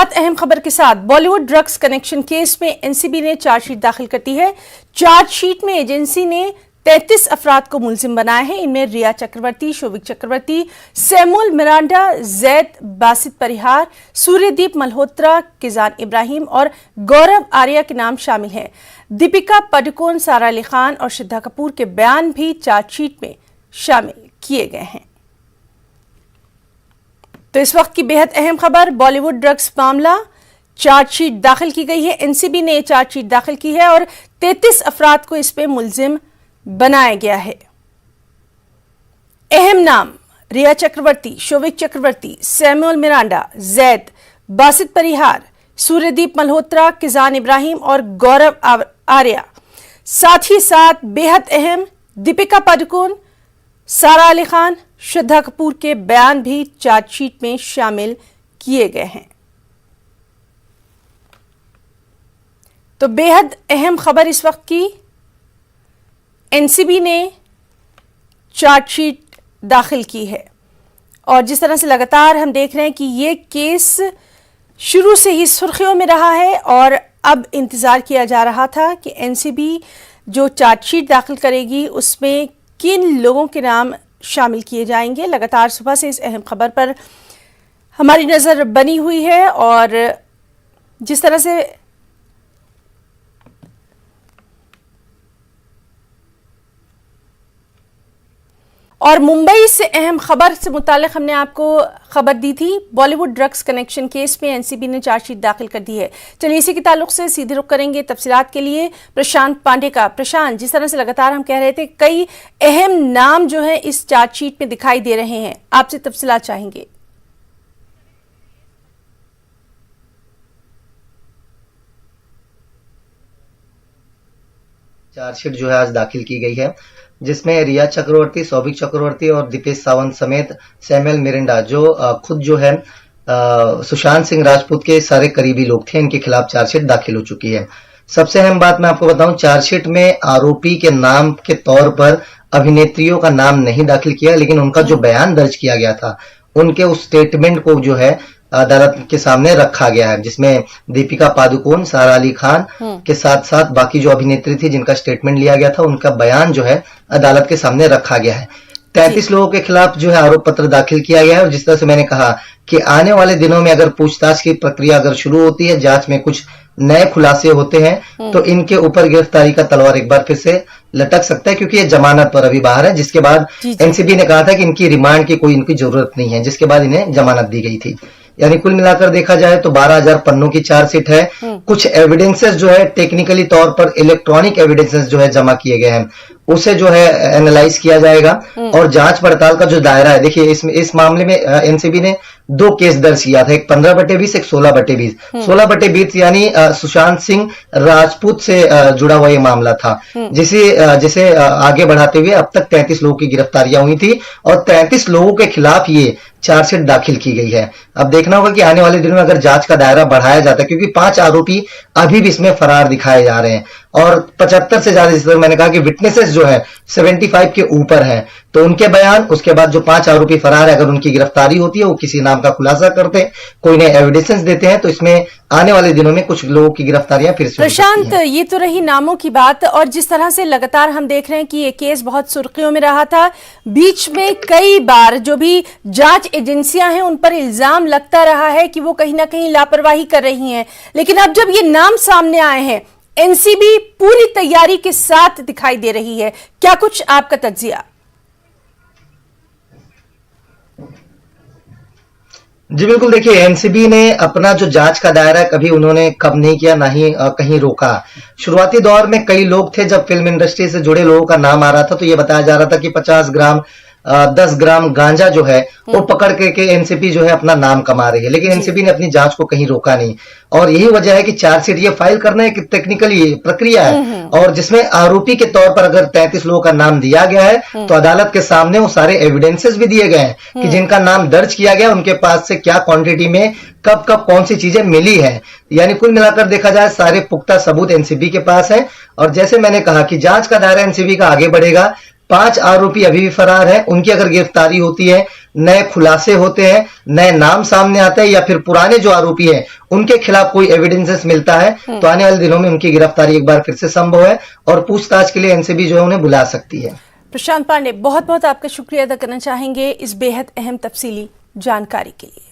शुरुआत अहम खबर के साथ। बॉलीवुड ड्रग्स कनेक्शन केस में एनसीबी ने चार्जशीट दाखिल कर दी है। चार्जशीट में एजेंसी ने 33 अफराद को मुलजिम बनाया है। इनमें रिया चक्रवर्ती, शोविक चक्रवर्ती, सैमुअल मिरांडा, जैद बासित परिहार, सूर्यदीप मल्होत्रा, किजान इब्राहिम और गौरव आर्या के नाम शामिल हैं। दीपिका पादुकोण, सारा अली खान और श्रद्धा कपूर के बयान भी चार्जशीट में शामिल किए गए हैं। तो इस वक्त की बेहद अहम खबर, बॉलीवुड ड्रग्स मामला, चार्जशीट दाखिल की गई है। एनसीबी ने चार्जशीट दाखिल की है और 33 अफराद को इस पे मुलजिम बनाया गया है। अहम नाम रिया चक्रवर्ती, शोविक चक्रवर्ती, सैमुअल मिरांडा, जैद बासित परिहार, सूर्यदीप मल्होत्रा, किजान इब्राहिम और गौरव आर्या। साथ ही साथ बेहद अहम दीपिका पादुकोण, सारा अली खान, श्रद्धा कपूर के बयान भी चार्जशीट में शामिल किए गए हैं। तो बेहद अहम खबर इस वक्त की, एनसीबी ने चार्जशीट दाखिल की है और जिस तरह से लगातार हम देख रहे हैं कि ये केस शुरू से ही सुर्खियों में रहा है और अब इंतजार किया जा रहा था कि एनसीबी जो चार्जशीट दाखिल करेगी उसमें किन लोगों के नाम शामिल किए जाएंगे। लगातार सुबह से इस अहम खबर पर हमारी नज़र बनी हुई है और जिस तरह से और मुंबई से अहम खबर से मुताल्लिक हमने आपको खबर दी थी। बॉलीवुड ड्रग्स कनेक्शन केस में एनसीबी ने चार्जशीट दाखिल कर दी है। चलिए इसी के ताल्लुक से सीधे रुख करेंगे तफसीलात के लिए प्रशांत पांडे का। प्रशांत, जिस तरह से लगातार हम कह रहे थे कई अहम नाम जो है इस चार्जशीट में दिखाई दे रहे हैं, आपसे तफसीलात चाहेंगे। चार्जशीट जो है आज दाखिल की गई है, जिसमें रिया चक्रवर्ती, शोभिक चक्रवर्ती और दीपेश सावंत समेत सैमुअल मिरांडा जो खुद जो है सुशांत सिंह राजपूत के सारे करीबी लोग थे, इनके खिलाफ चार्जशीट दाखिल हो चुकी है। सबसे अहम बात मैं आपको बताऊं, चार्जशीट में आरोपी के नाम के तौर पर अभिनेत्रियों का नाम नहीं दाखिल किया, लेकिन उनका जो बयान दर्ज किया गया था उनके उस स्टेटमेंट को जो है अदालत के सामने रखा गया है, जिसमें दीपिका पादुकोण, सारा अली खान के साथ साथ बाकी जो अभिनेत्री थी जिनका स्टेटमेंट लिया गया था उनका बयान जो है अदालत के सामने रखा गया है। 33 लोगों के खिलाफ जो है आरोप पत्र दाखिल किया गया है और जिस तरह से मैंने कहा कि आने वाले दिनों में अगर पूछताछ की प्रक्रिया अगर शुरू होती है, जांच में कुछ नए खुलासे होते हैं तो इनके ऊपर गिरफ्तारी का तलवार एक बार फिर से लटक सकता है, क्योंकि ये जमानत पर अभी बाहर है। जिसके बाद एनसीबी ने कहा था कि इनकी रिमांड की कोई इनकी जरूरत नहीं है, जिसके बाद इन्हें जमानत दी गई थी। यानी कुल मिलाकर देखा जाए तो 12,000 पन्नों की चार्जशीट है। कुछ एविडेंसेस जो है टेक्निकली तौर पर इलेक्ट्रॉनिक एविडेंसेस जो है जमा किए गए हैं, उसे जो है एनालाइज किया जाएगा और जांच पड़ताल का जो दायरा है, देखिए इस मामले में एनसीबी ने 2 केस दर्ज किया था, एक 15/20, एक 16/20। 16/20 यानी सुशांत सिंह राजपूत से जुड़ा हुआ ये मामला था, जिसे आगे बढ़ाते हुए अब तक 33 लोगों की गिरफ्तारियां हुई थी और 33 लोगों के खिलाफ ये चार्जशीट दाखिल की गई है। अब देखना होगा कि आने वाले दिनों में अगर जांच का दायरा बढ़ाया जाता है, क्योंकि 5 आरोपी अभी भी इसमें फरार दिखाए जा रहे हैं और 75 से ज्यादा, जिस तरह मैंने कहा कि विटनेसेस जो है 75 के ऊपर हैं, तो उनके बयान, उसके बाद जो 5 आरोपी फरार है, अगर उनकी गिरफ्तारी होती है, वो किसी नाम का खुलासा करते हैं, कोई नए एविडेंसेस देते हैं, तो इसमें आने वाले दिनों में कुछ लोगों की गिरफ्तारियां फिर से। प्रशांत, ये तो रही नामों की बात और जिस तरह से लगातार हम देख रहे हैं कि ये केस बहुत सुर्खियों में रहा था, बीच में कई बार जो भी जांच एजेंसियां हैं उन पर इल्जाम लगता रहा है कि वो कहीं ना कहीं लापरवाही कर रही हैं, लेकिन अब जब ये नाम सामने आए हैं, एनसीबी पूरी तैयारी के साथ दिखाई दे रही है। क्या कुछ आपका तज्जिया? जी बिल्कुल, देखिए एनसीबी ने अपना जो जांच का दायरा कभी उन्होंने कम नहीं किया, ना ही कहीं रोका। शुरुआती दौर में कई लोग थे, जब फिल्म इंडस्ट्री से जुड़े लोगों का नाम आ रहा था तो ये बताया जा रहा था कि 50 ग्राम 10 ग्राम गांजा जो है वो पकड़ के एनसीबी जो है अपना नाम कमा रही है, लेकिन एनसीबी ने अपनी जांच को कहीं रोका नहीं और यही वजह है कि चार्जशीट ये फाइल करना एक टेक्निकली प्रक्रिया है और जिसमें आरोपी के तौर पर अगर 33 लोगों का नाम दिया गया है तो अदालत के सामने वो सारे एविडेंसेस भी दिए गए हैं कि जिनका नाम दर्ज किया गया उनके पास से क्या क्वांटिटी में कब कब कौन सी चीजें मिली है। यानी कुल मिलाकर देखा जाए सारे पुख्ता सबूत एनसीबी के पास है और जैसे मैंने कहा कि जांच का दायरा एनसीबी का आगे बढ़ेगा, 5 आरोपी अभी भी फरार हैं। उनकी अगर गिरफ्तारी होती है, नए खुलासे होते हैं, नए नाम सामने आते हैं या फिर पुराने जो आरोपी हैं उनके खिलाफ कोई एविडेंसेस मिलता है तो आने वाले दिनों में उनकी गिरफ्तारी एक बार फिर से संभव है और पूछताछ के लिए एनसीबी जो है उन्हें बुला सकती है। प्रशांत पांडे, बहुत बहुत आपका शुक्रिया अदा करना चाहेंगे इस बेहद अहम तफसीली जानकारी के लिए।